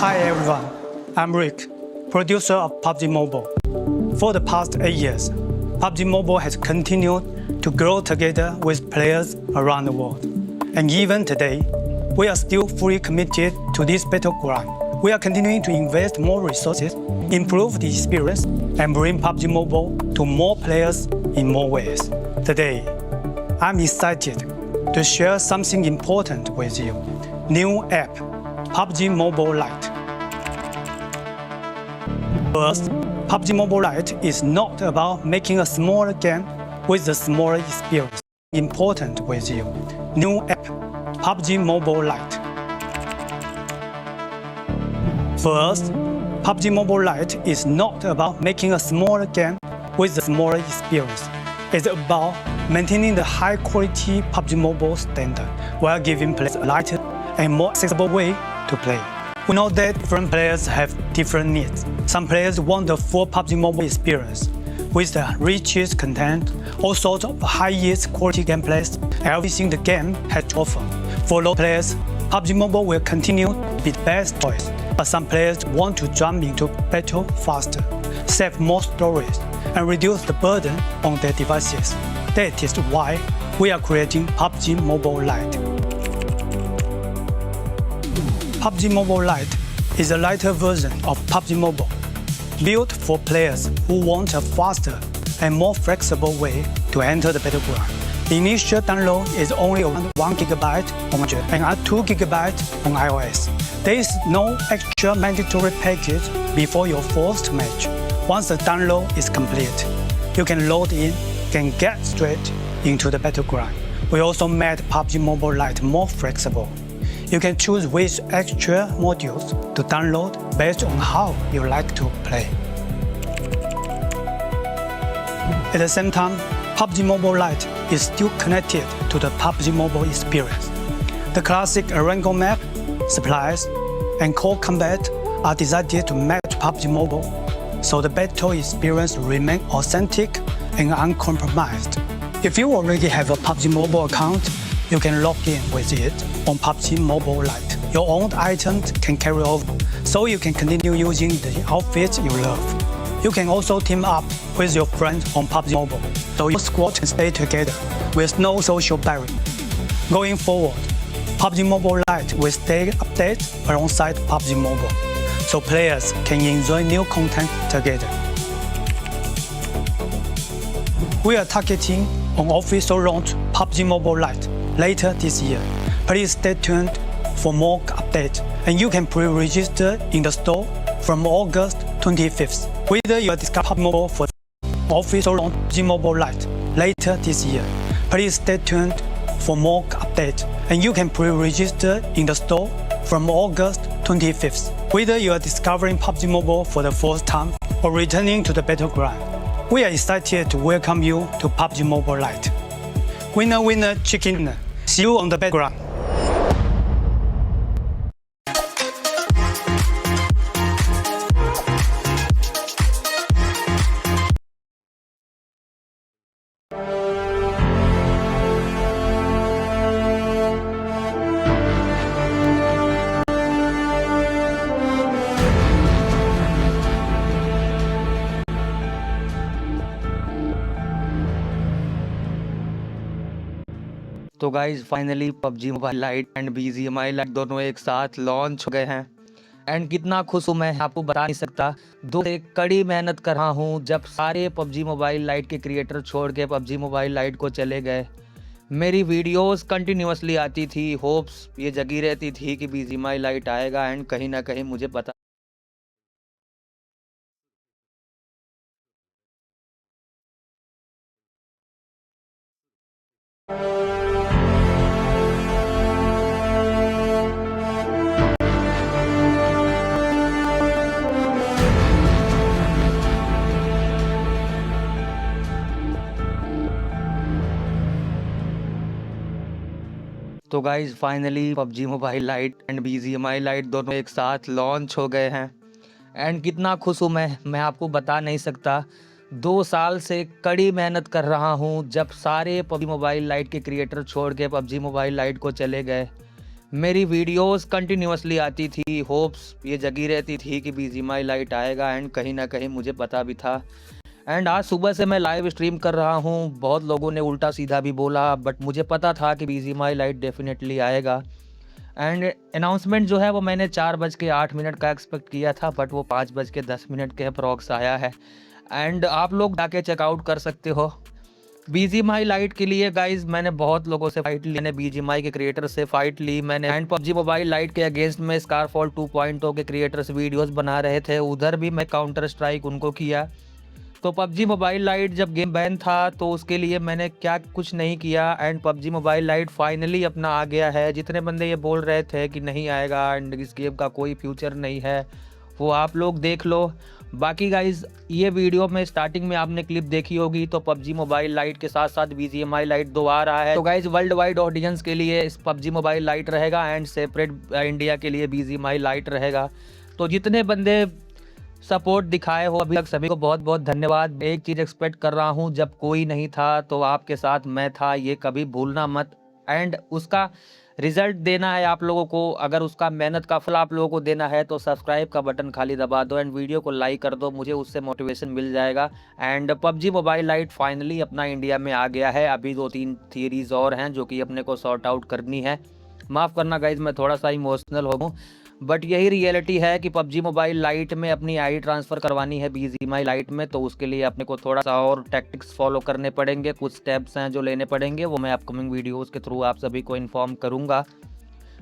Hi everyone, I'm Rick, producer of PUBG Mobile. For the past 8 years, PUBG Mobile has continued to grow together with players around the world. And even today, we are still fully committed to this battleground. We are continuing to invest more resources, improve the experience, and bring PUBG Mobile to more players in more ways. Today, I'm excited to share something important with you. New app, PUBG Mobile Lite. First, PUBG Mobile Lite is not about making a smaller game with a smaller experience. Important with you. New app, PUBG Mobile Lite. First, PUBG Mobile Lite is not about making a smaller game with a smaller experience. It's about maintaining the high-quality PUBG Mobile standard while giving players a lighter and more accessible way to play. We know that different players have different needs. Some players want the full PUBG Mobile experience with the richest content, all sorts of highest quality gameplays, everything the game has to offer. For those players, PUBG Mobile will continue to be the best choice. But some players want to jump into battle faster, save more stories, and reduce the burden on their devices. That is why we are creating PUBG Mobile Lite. PUBG Mobile Lite is a lighter version of PUBG Mobile, built for players who want a faster and more flexible way to enter the battleground. The initial download is only around 1 GB on Android and 2 GB on iOS. There is no extra mandatory package before your first match. Once the download is complete, you can load in and get straight into the battleground. We also made PUBG Mobile Lite more flexible. You can choose which extra modules to download based on how you like to play. At the same time, PUBG Mobile Lite is still connected to the PUBG Mobile experience. The classic Erangel map, supplies, and core combat are designed to match PUBG Mobile, so the battle experience remains authentic and uncompromised. If you already have a PUBG Mobile account, you can log in with it on PUBG Mobile Lite. Your own items can carry over, so you can continue using the outfits you love. You can also team up with your friends on PUBG Mobile, so your squad can stay together with no social barrier. Going forward, PUBG Mobile Lite will stay updated alongside PUBG Mobile, so players can enjoy new content together. We are targeting an official launch PUBG Mobile Lite later this year. Please stay tuned for more updates, and you can pre-register in the store from August 25th. Whether you are discovering PUBG Mobile for the official launch PUBG Mobile Lite later this year, please stay tuned for more updates, and you can pre-register in the store from August 25th. Whether you are discovering PUBG Mobile for the first time or returning to the battleground, we are excited to welcome you to PUBG Mobile Lite. Winner, winner, chicken dinner. See you on the battleground. तो guys finally PUBG mobile light and BGMI light दोनों एक साथ launch हो गए हैं and कितना खुश हूँ मैं आपको बता नहीं सकता। दो एक कड़ी मेहनत कर रहा हूँ जब सारे PUBG मोबाइल लाइट के क्रिएटर छोड़ के PUBG मोबाइल लाइट को चले गए। मेरी वीडियोस कंटिन्यूअसली आती थी, होप्स ये जगी रहती थी कि BGMI लाइट आएगा एंड कहीं ना कहीं मुझे पता तो guys finally PUBG mobile light and BGMI light दोनों एक साथ लॉन्च हो गए हैं एंड कितना खुश हूँ मैं आपको बता नहीं सकता। 2 साल से कड़ी मेहनत कर रहा हूँ जब सारे PUBG मोबाइल लाइट के क्रिएटर छोड़ के PUBG मोबाइल लाइट को चले गए। मेरी वीडियोस कंटिन्यूअसली आती थी, होप्स ये जगी रहती थी कि BGMI लाइट आएगा, एंड कहीं ना कहीं मुझे पता भी था। एंड आज सुबह से मैं लाइव स्ट्रीम कर रहा हूँ। बहुत लोगों ने उल्टा सीधा भी बोला, बट मुझे पता था कि BGMI लाइट डेफिनेटली आएगा। एंड अनाउंसमेंट जो है वो मैंने 4:08 का एक्सपेक्ट किया था, बट वो 5:10 के अप्रॉक्स आया है। एंड आप लोग जाके चेकआउट कर सकते हो। BGMI लाइट के लिए गाइज मैंने बहुत लोगों से फाइट ली, मैंने BGMI के क्रिएटर से फाइट ली मैंने, एंड PUBG मोबाइल लाइट के अगेंस्ट में स्कारफॉल 2.0 के क्रिएटर्स वीडियोस बना रहे थे, उधर भी मैं काउंटर स्ट्राइक उनको किया। तो PUBG मोबाइल लाइट जब गेम बैन था तो उसके लिए मैंने क्या कुछ नहीं किया, and PUBG mobile light finally अपना आ गया है। जितने बंदे ये बोल रहे थे कि नहीं आएगा एंड इस गेम का कोई फ्यूचर नहीं है, वो आप लोग देख लो। बाकी गाइज ये वीडियो में स्टार्टिंग में आपने क्लिप देखी होगी, तो PUBG मोबाइल लाइट के साथ साथ BGMI लाइट 2 आ रहा है। तो गाइज वर्ल्ड वाइड ऑडियंस के लिए इस PUBG मोबाइल लाइट रहेगा, एंड सेपरेट इंडिया के लिए BGMI लाइट रहेगा। तो जितने बंदे सपोर्ट दिखाए हो अभी तक सभी को बहुत बहुत धन्यवाद। एक चीज़ एक्सपेक्ट कर रहा हूँ, जब कोई नहीं था तो आपके साथ मैं था, ये कभी भूलना मत। एंड उसका रिजल्ट देना है आप लोगों को, अगर उसका मेहनत का फल आप लोगों को देना है तो सब्सक्राइब का बटन खाली दबा दो एंड वीडियो को लाइक कर दो, मुझे उससे मोटिवेशन मिल जाएगा। And PUBG mobile light finally अपना इंडिया में आ गया है। अभी 2-3 थियरीज और हैं जो कि अपने को सॉर्ट आउट करनी है। माफ़ करना गाइज, मैं थोड़ा सा इमोशनल हो गूँ, बट यही रियलिटी है कि PUBG मोबाइल लाइट में अपनी आईडी ट्रांसफ़र करवानी है BGMI लाइट में, तो उसके लिए अपने को थोड़ा सा और टैक्टिक्स फॉलो करने पड़ेंगे, कुछ स्टेप्स हैं जो लेने पड़ेंगे, वो मैं अपकमिंग वीडियोस के थ्रू आप सभी को इन्फॉर्म करूंगा।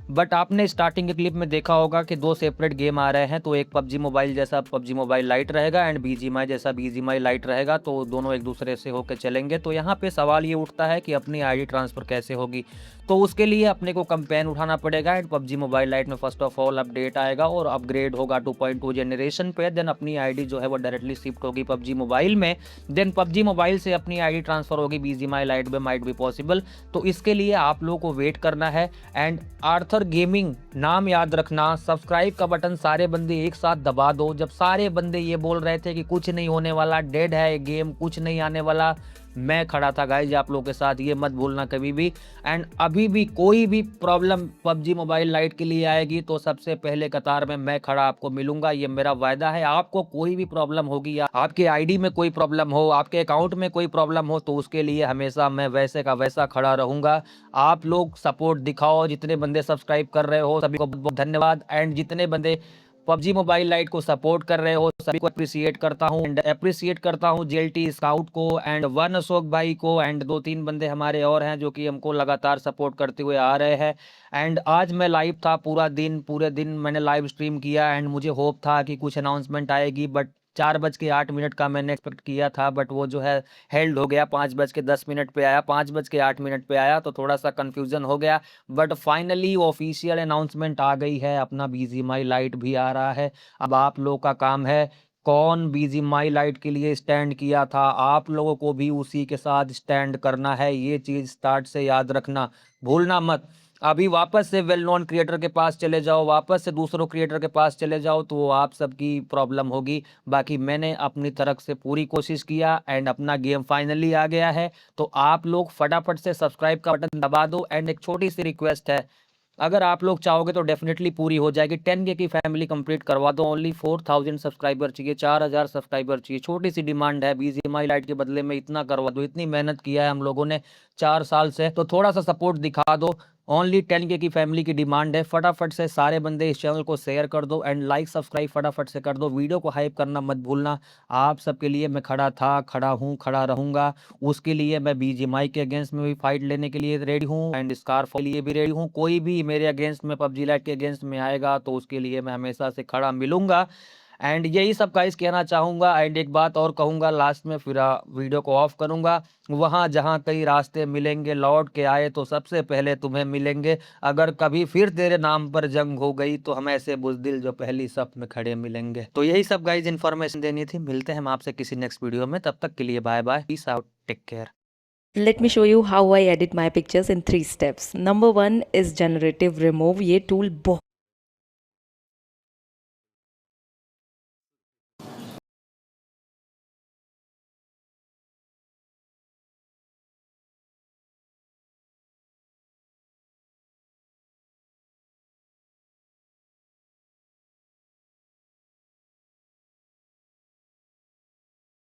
बट आपने स्टार्टिंग के क्लिप में देखा होगा कि 2 सेपरेट गेम आ रहे हैं, तो एक PUBG मोबाइल जैसा PUBG मोबाइल लाइट रहेगा एंड BGMI जैसा BGMI लाइट रहेगा, तो दोनों एक दूसरे से होकर चलेंगे। तो यहाँ पे सवाल ये उठता है कि अपनी आईडी ट्रांसफ़र कैसे होगी, तो उसके लिए अपने को कैंपेन उठाना पड़ेगा। एंड PUBG मोबाइल लाइट में फर्स्ट ऑफ ऑल अपडेट आएगा और अपग्रेड होगा 2.2 जनरेशन पे, देन अपनी आईडी जो है वो डायरेक्टली शिफ्ट होगी PUBG मोबाइल में, देन PUBG मोबाइल से अपनी आईडी ट्रांसफ़र होगी BGMI लाइट में, माइट बी पॉसिबल। तो इसके लिए आप लोगों को वेट करना है। एंड आर्थर गेमिंग नाम याद रखना, सब्सक्राइब का बटन सारे बंदे एक साथ दबा दो। जब सारे बंदे ये बोल रहे थे कि कुछ नहीं होने वाला, डेड है गेम, कुछ नहीं आने वाला, मैं खड़ा था गाइज आप लोगों के साथ, ये मत भूलना कभी भी। एंड अभी भी कोई भी प्रॉब्लम PUBG मोबाइल लाइट के लिए आएगी तो सबसे पहले कतार में मैं खड़ा आपको मिलूंगा, ये मेरा वायदा है। आपको कोई भी प्रॉब्लम होगी या आपके आईडी में कोई प्रॉब्लम हो, आपके अकाउंट में कोई प्रॉब्लम हो, तो उसके लिए हमेशा मैं वैसे का वैसा खड़ा रहूंगा। आप लोग सपोर्ट दिखाओ, जितने बंदे सब्सक्राइब कर रहे हो सभी को बहुत बहुत धन्यवाद। एंड जितने बंदे PUBG मोबाइल लाइट को सपोर्ट कर रहे हो सभी को अप्रिशिएट करता हूँ, एंड अप्रिशिएट करता हूँ JLT स्काउट को एंड वन अशोक भाई को, एंड 2-3 बंदे हमारे और हैं जो कि हमको लगातार सपोर्ट करते हुए आ रहे हैं। एंड आज मैं लाइव था पूरे दिन मैंने लाइव स्ट्रीम किया, एंड मुझे होप था कि कुछ अनाउंसमेंट आएगी, बट 4:08 का मैंने एक्सपेक्ट किया था, बट वो जो है हेल्ड हो गया, 5:10 पे आया, 5:08 पे आया, तो थोड़ा सा कन्फ्यूज़न हो गया। बट फाइनली ऑफिशियल अनाउंसमेंट आ गई है, अपना BGMI लाइट भी आ रहा है। अब आप लोग का काम है, कौन BGMI लाइट के लिए स्टैंड किया था, आप लोगों को भी उसी के साथ स्टैंड करना है। ये चीज़ स्टार्ट से याद रखना, भूलना मत। अभी वापस से वेल नोन क्रिएटर के पास चले जाओ, वापस से दूसरों क्रिएटर के पास चले जाओ, तो वो आप सबकी प्रॉब्लम होगी। बाकी मैंने अपनी तरफ से पूरी कोशिश किया एंड अपना गेम फाइनली आ गया है। तो आप लोग फटाफट से सब्सक्राइब का बटन दबा दो। एंड एक छोटी सी रिक्वेस्ट है, अगर आप लोग चाहोगे तो डेफिनेटली पूरी हो जाएगी। 10K की फैमिली कंप्लीट करवा दो, ओनली 4000 सब्सक्राइबर चाहिए, 4000 सब्सक्राइबर चाहिए, छोटी सी डिमांड है। BGMI लाइट के बदले में इतना करवा दो, इतनी मेहनत किया है हम लोगों ने 4 साल से, तो थोड़ा सा सपोर्ट दिखा दो। ओनली 10K की फैमिली की डिमांड है। फटाफट से सारे बंदे इस चैनल को शेयर कर दो एंड लाइक सब्सक्राइब फटाफट से कर दो, वीडियो को हाइप करना मत भूलना। आप सबके लिए मैं खड़ा था, खड़ा हूँ, खड़ा रहूँगा। उसके लिए मैं BGMI के अगेंस्ट में भी फाइट लेने के लिए रेडी हूँ एंड स्कारफ के लिए भी रेडी हूँ। कोई भी मेरे अगेंस्ट में PUBG लाइट के अगेंस्ट में आएगा तो उसके लिए मैं हमेशा से खड़ा मिलूंगा। एंड यही सब गाइस कहना चाहूँगा। एंड एक बात और कहूँगा लास्ट में, फिर वीडियो को ऑफ करूँगा। वहाँ जहाँ कई रास्ते मिलेंगे, लौट के आए तो सबसे पहले तुम्हें मिलेंगे। अगर कभी फिर तेरे नाम पर जंग हो गई तो हम ऐसे बुज़दिल जो पहली सफ में खड़े मिलेंगे। तो यही सब गाइस इन्फॉर्मेशन देनी थी। मिलते हैं हम आपसे किसी नेक्स्ट वीडियो में, तब तक के लिए bye bye, peace out, take care. Let me show you how I edit my pictures in 3 steps. Number 1 is generative remove. ये tool बहुत